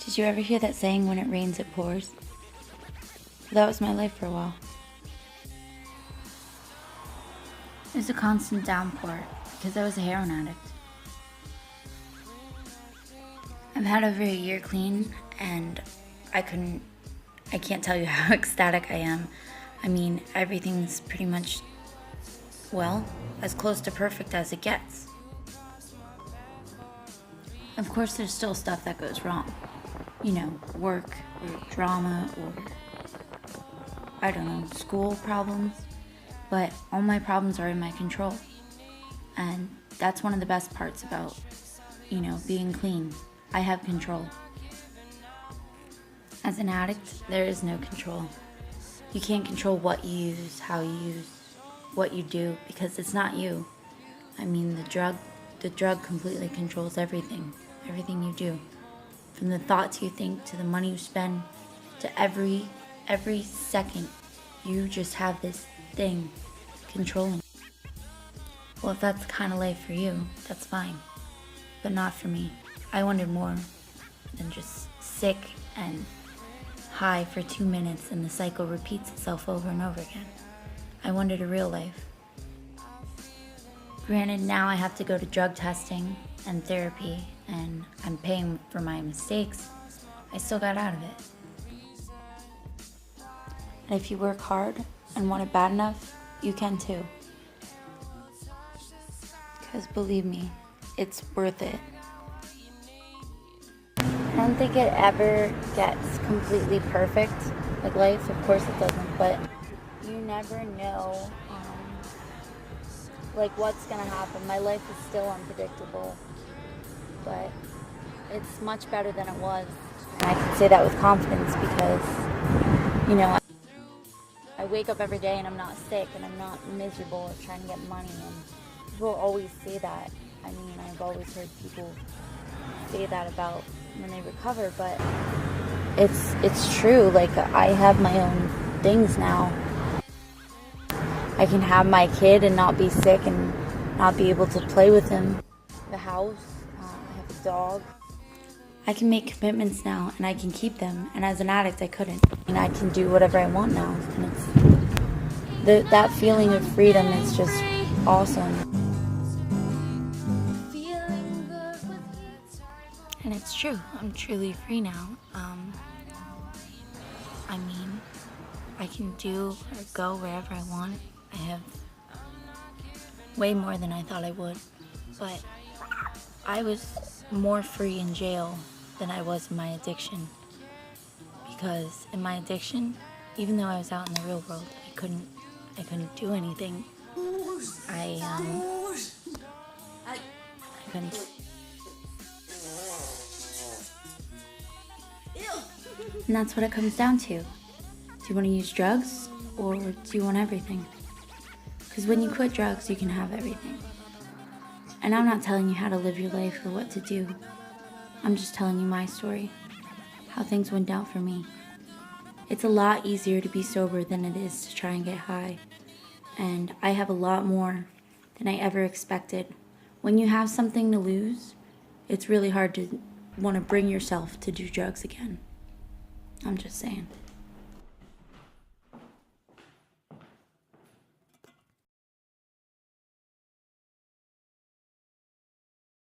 Did you ever hear that saying, when it rains, it pours? That was my life for a while. It was a constant downpour because I was a heroin addict. I've had over a year clean, and I can't tell you how ecstatic I am. I mean, everything's pretty much, well, as close to perfect as it gets. Of course, there's still stuff that goes wrong. You know, work or drama or, I don't know, school problems. But all my problems are in my control. And that's one of the best parts about, being clean. I have control. As an addict, there is no control. You can't control what you use, how you use, what you do, because it's not you. I mean, the drug completely controls everything you do. From the thoughts you think, to the money you spend, to every second, you just have this thing controlling. Well, if that's the kind of life for you, that's fine. But not for me. I wanted more than just sick and high for 2 minutes and the cycle repeats itself over and over again. I wanted a real life. Granted, now I have to go to drug testing and therapy, and I'm paying for my mistakes. I still got out of it. And if you work hard and want it bad enough, you can too. Because believe me, it's worth it. I don't think it ever gets completely perfect, like life. Of course it doesn't, but you never know, what's gonna happen. My life is still unpredictable, but it's much better than it was. And I can say that with confidence because, I wake up every day and I'm not sick and I'm not miserable or trying to get money, and people always say that. I mean, I've always heard people say that about when they recover, but it's true. Like, I have my own things now. I can have my kid and not be sick and not be able to play with him. The house, I have a dog. I can make commitments now and I can keep them, and as an addict I couldn't. And I can do whatever I want now, and that feeling of freedom is just awesome. And it's true, I'm truly free now. I mean, I can do or go wherever I want. I have way more than I thought I would, but I was more free in jail than I was in my addiction. Because in my addiction, even though I was out in the real world, I couldn't do anything. I couldn't. And that's what it comes down to. Do you want to use drugs, or do you want everything? Because when you quit drugs, you can have everything. And I'm not telling you how to live your life or what to do. I'm just telling you my story, how things went down for me. It's a lot easier to be sober than it is to try and get high. And I have a lot more than I ever expected. When you have something to lose, it's really hard to want to bring yourself to do drugs again. I'm just saying.